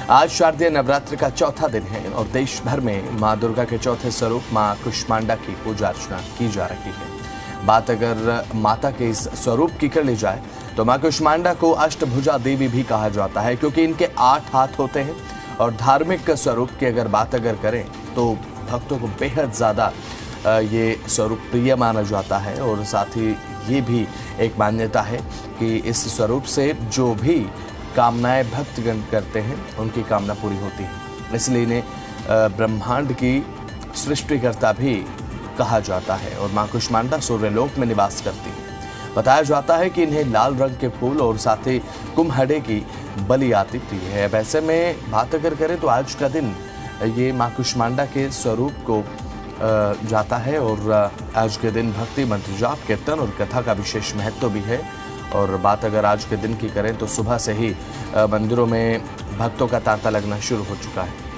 आज शारदीय नवरात्र का चौथा दिन है और देश भर में मां दुर्गा के चौथे स्वरूप मां कुष्मांडा की पूजा अर्चना की जा रही है। बात अगर माता के इस स्वरूप की कर ली जाए तो मां कुष्मांडा को अष्टभुजा देवी भी कहा जाता है, क्योंकि इनके 8 हाथ होते हैं। और धार्मिक स्वरूप की अगर बात करें तो भक्तों को बेहद ज़्यादा ये स्वरूप प्रिय माना जाता है। और साथ ही ये भी एक मान्यता है कि इस स्वरूप से जो भी कामनाएं भक्तगण करते हैं उनकी कामना पूरी होती है। इसलिए इन्हें ब्रह्मांड की सृष्टिकर्ता भी कहा जाता है। और मां कुष्मांडा सूर्यलोक में निवास करती है। बताया जाता है कि इन्हें लाल रंग के फूल और साथ ही कुम्हड़े की बलि आती प्रिय है। वैसे में बात अगर करें तो आज का दिन ये मां कुष्मांडा के स्वरूप को जाता है। और आज के दिन भक्ति मंत्र जाप कीर्तन और कथा का विशेष महत्व भी है। और बात अगर आज के दिन की करें तो सुबह से ही मंदिरों में भक्तों का तांता लगना शुरू हो चुका है।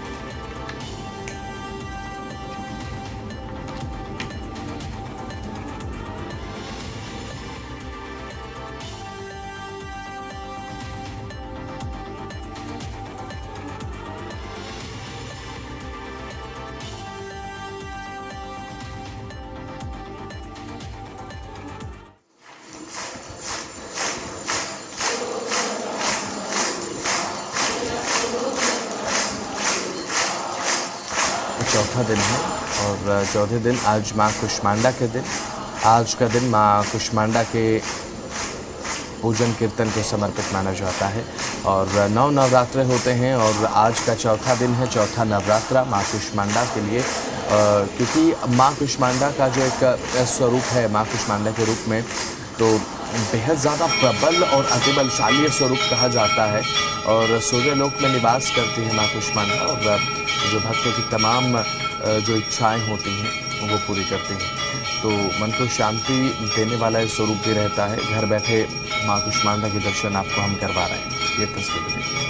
चौथा दिन है और चौथे दिन आज मां कुष्मांडा के दिन। आज का दिन मां कुष्मांडा के पूजन कीर्तन को समर्पित माना जाता है। और 9 नवरात्रे होते हैं और आज का चौथा दिन है, चौथा नवरात्रा मां कुष्मांडा के लिए। क्योंकि मां कुष्मांडा का जो एक स्वरूप है मां कुष्मांडा के रूप में, तो बेहद ज़्यादा प्रबल और अतिबलशाली स्वरूप कहा जाता है। और सूर्यलोक में निवास करती है मां कुष्मांडा और जो भक्तों की तमाम जो इच्छाएं होती हैं वो पूरी करती हैं। तो मन को शांति देने वाला ये स्वरूप भी रहता है। घर बैठे मां कुष्मांडा के दर्शन आपको हम करवा रहे हैं। ये तस्वीर देखिए।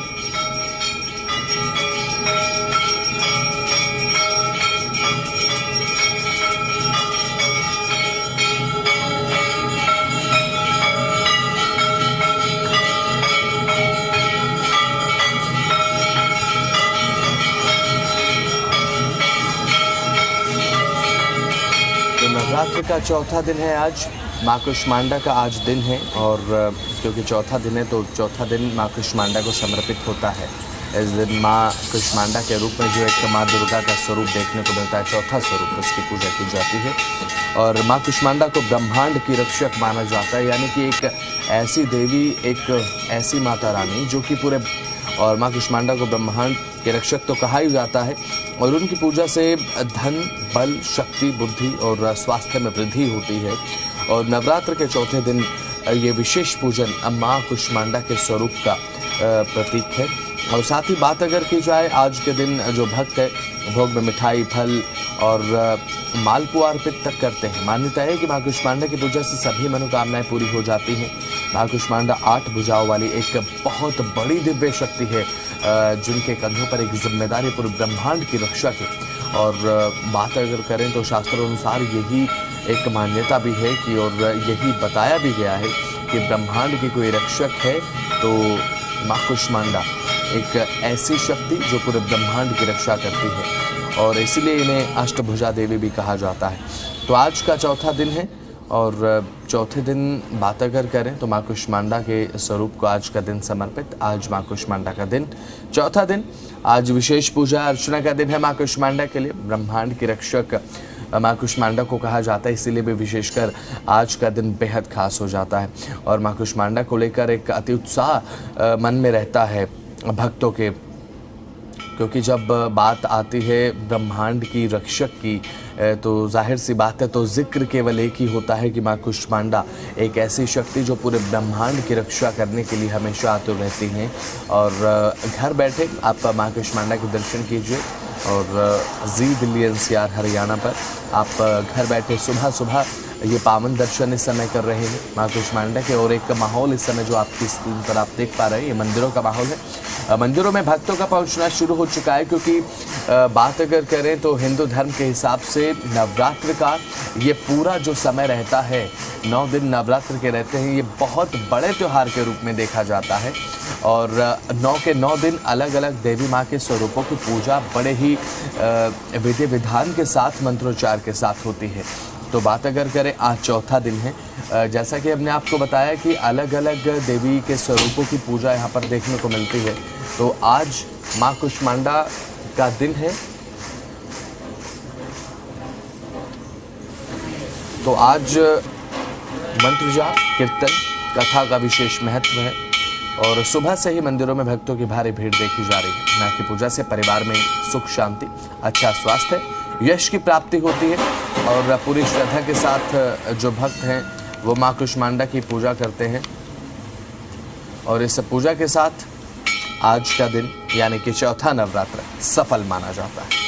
नवरात्र का चौथा दिन है आज, मां कुष्मांडा का आज दिन है। और क्योंकि चौथा दिन है तो चौथा दिन मां कुष्मांडा को समर्पित होता है। इस दिन मां कुष्मांडा के रूप में जो एक मां दुर्गा का स्वरूप देखने को मिलता है, चौथा स्वरूप, उसकी पूजा की जाती है। और मां कुष्मांडा को ब्रह्मांड की रक्षक माना जाता है, यानी कि एक ऐसी देवी, एक ऐसी माता रानी जो कि पूरे, और मां कुष्मांडा को ब्रह्मांड के रक्षक तो कहा ही जाता है। और उनकी पूजा से धन, बल, शक्ति, बुद्धि और स्वास्थ्य में वृद्धि होती है। और नवरात्र के चौथे दिन ये विशेष पूजन मां कुष्मांडा के स्वरूप का प्रतीक है। और साथ ही बात अगर की जाए आज के दिन जो भक्त है भोग में मिठाई, फल और मालपुआ अर्पित तक करते हैं। मान्यता है कि मां कुष्मांडा की पूजा से सभी मनोकामनाएं पूरी हो जाती हैं। मां कुष्मांडा 8 भुजाओं वाली एक बहुत बड़ी दिव्य शक्ति है, जिनके कंधों पर एक जिम्मेदारी पूरे ब्रह्मांड की रक्षा की। और बात अगर करें तो शास्त्रों अनुसार यही एक मान्यता भी है कि, और यही बताया भी गया है कि ब्रह्मांड की कोई रक्षक है तो मां कुष्मांडा एक ऐसी शक्ति जो पूरे ब्रह्मांड की रक्षा करती है। और इसीलिए इन्हें अष्टभुजा देवी भी कहा जाता है। तो आज का चौथा दिन है और चौथे दिन बात अगर करें तो मां कुष्मांडा के स्वरूप को आज का दिन समर्पित। आज मां कुष्मांडा का दिन, चौथा दिन, आज विशेष पूजा अर्चना का दिन है मां कुष्मांडा के लिए। ब्रह्मांड की रक्षक मां कुष्मांडा को कहा जाता है, इसीलिए भी विशेषकर आज का दिन बेहद खास हो जाता है। और मां कुष्मांडा को लेकर एक अति उत्साह मन में रहता है भक्तों के, क्योंकि जब बात आती है ब्रह्मांड की रक्षक की तो जाहिर सी बात है, तो जिक्र केवल एक ही होता है कि मां कुष्मांडा एक ऐसी शक्ति जो पूरे ब्रह्मांड की रक्षा करने के लिए हमेशा आतुर रहती हैं। और घर बैठे आप मां कुष्मांडा के दर्शन कीजिए। और जी दिल्ली NCR हरियाणा पर आप घर बैठे सुबह सुबह ये पावन दर्शन इस समय कर रहे हैं माँ कुष्मांडा के। और एक माहौल इस समय जो आपकी स्क्रीन पर आप देख पा रहे हैं, ये मंदिरों का माहौल है। मंदिरों में भक्तों का पहुंचना शुरू हो चुका है, क्योंकि बात अगर करें तो हिंदू धर्म के हिसाब से नवरात्र का ये पूरा जो समय रहता है, 9 दिन नवरात्र के रहते हैं, ये बहुत बड़े त्यौहार के रूप में देखा जाता है। और 9 के 9 दिन अलग अलग देवी माँ के स्वरूपों की पूजा बड़े ही विधि विधान के साथ, मंत्रोच्चार के साथ होती है। तो बात अगर करें, आज चौथा दिन है। जैसा कि हमने आपको बताया कि अलग अलग देवी के स्वरूपों की पूजा यहाँ पर देखने को मिलती है। तो आज माँ कुष्मांडा का दिन है। तो आज मंत्र जाप, कीर्तन, कथा का विशेष महत्व है। और सुबह से ही मंदिरों में भक्तों की भारी भीड़ देखी जा रही है। माँ की पूजा से परिवार में सुख शांति, अच्छा स्वास्थ्य, यश की प्राप्ति होती है। और पूरी श्रद्धा के साथ जो भक्त हैं वो माँ कुष्मांडा की पूजा करते हैं। और इस पूजा के साथ आज का दिन यानी कि चौथा नवरात्र सफल माना जाता है।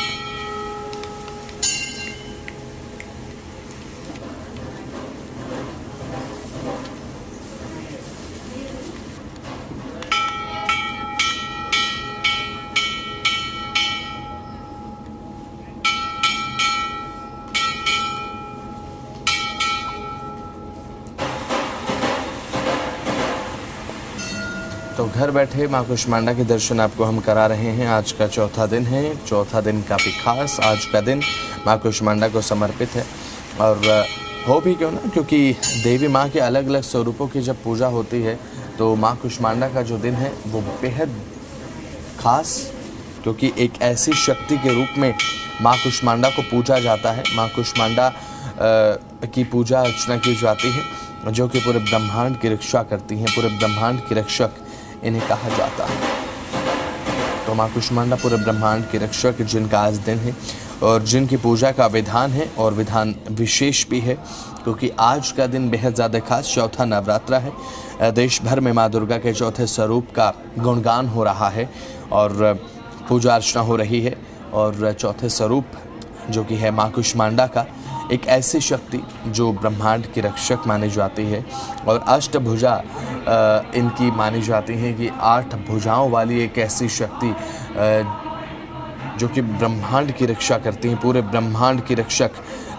तो घर बैठे माँ कुष्मांडा के दर्शन आपको हम करा रहे हैं। आज का चौथा दिन है। चौथा दिन काफ़ी खास आज का दिन माँ कुष्मांडा को समर्पित है। और हो भी क्यों ना, क्योंकि देवी माँ के अलग अलग स्वरूपों की जब पूजा होती है तो माँ कुष्मांडा का जो दिन है वो बेहद खास, क्योंकि एक ऐसी शक्ति के रूप में माँ कुष्मांडा को पूजा जाता है। माँ कुष्मांडा की पूजा अर्चना की जाती है, जो कि पूरे ब्रह्मांड की रक्षा करती हैं। पूरे ब्रह्मांड की रक्षक इन्हें कहा जाता है। तो माँ कुष्मांडा पूरे ब्रह्मांड की रक्षक जिनका आज दिन है और जिनकी पूजा का विधान है, और विधान विशेष भी है, क्योंकि आज का दिन बेहद ज़्यादा खास चौथा नवरात्रा है। देश भर में माँ दुर्गा के चौथे स्वरूप का गुणगान हो रहा है और पूजा अर्चना हो रही है। और चौथे स्वरूप जो कि है माँ कुष्मांडा का, एक ऐसी शक्ति जो ब्रह्मांड की रक्षक मानी जाती है। और अष्टभुजा इनकी मानी जाती है कि 8 भुजाओं वाली एक ऐसी शक्ति जो कि ब्रह्मांड की रक्षा करती हैं। पूरे ब्रह्मांड की रक्षक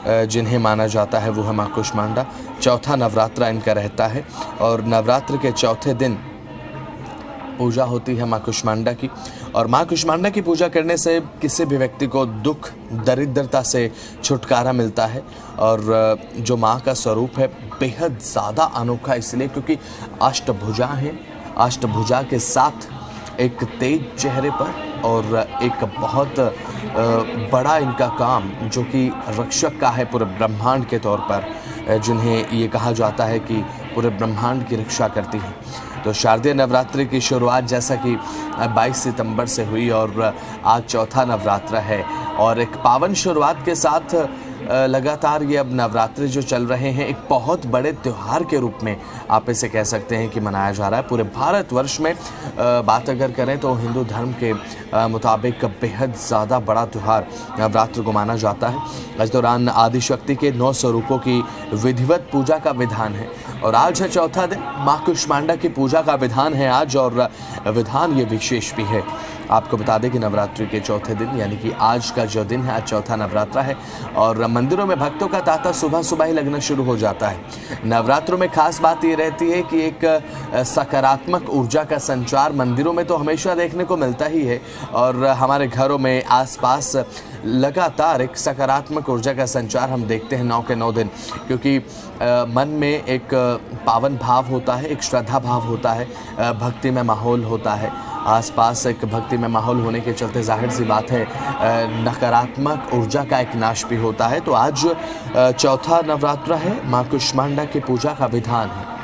जिन्हें माना जाता है वो है माँ कुष्मांडा। चौथा नवरात्रा इनका रहता है और नवरात्र के चौथे दिन पूजा होती है माँ कुष्मांडा की। और माँ कुष्मांडा की पूजा करने से किसी भी व्यक्ति को दुख दरिद्रता से छुटकारा मिलता है। और जो माँ का स्वरूप है बेहद ज़्यादा अनोखा, इसलिए क्योंकि अष्टभुजा हैं। अष्टभुजा के साथ एक तेज चेहरे पर और एक बहुत बड़ा इनका काम जो कि रक्षक का है पूरे ब्रह्मांड के तौर पर, जिन्हें ये कहा जाता है कि पूरे ब्रह्मांड की रक्षा करती हैं। तो शारदीय नवरात्रि की शुरुआत जैसा कि 22 सितंबर से हुई और आज चौथा नवरात्र है। और एक पावन शुरुआत के साथ लगातार ये अब नवरात्रि जो चल रहे हैं एक बहुत बड़े त्यौहार के रूप में आप इसे कह सकते हैं कि मनाया जा रहा है पूरे भारतवर्ष में। बात अगर करें तो हिंदू धर्म के मुताबिक बेहद ज़्यादा बड़ा त्यौहार नवरात्र को माना जाता है। इस दौरान आदिशक्ति के 9 स्वरूपों की विधिवत पूजा का विधान है। और आज है चौथा दिन, माँ कुष्मांडा की पूजा का विधान है आज, और विधान ये विशेष भी है। आपको बता दें कि नवरात्रि के चौथे दिन यानी कि आज का जो दिन है, आज चौथा नवरात्रा है और मंदिरों में भक्तों का तांता सुबह सुबह ही लगना शुरू हो जाता है। नवरात्रों में खास बात ये रहती है कि एक सकारात्मक ऊर्जा का संचार मंदिरों में तो हमेशा देखने को मिलता ही है, और हमारे घरों में आसपास लगातार एक सकारात्मक ऊर्जा का संचार हम देखते हैं 9 के 9 दिन, क्योंकि मन में एक पावन भाव होता है, एक श्रद्धा भाव होता है, भक्ति में माहौल होता है। आसपास एक भक्ति में माहौल होने के चलते जाहिर सी बात है नकारात्मक ऊर्जा का एक नाश भी होता है। तो आज चौथा नवरात्र है, माँ कुष्मांडा की पूजा का विधान है।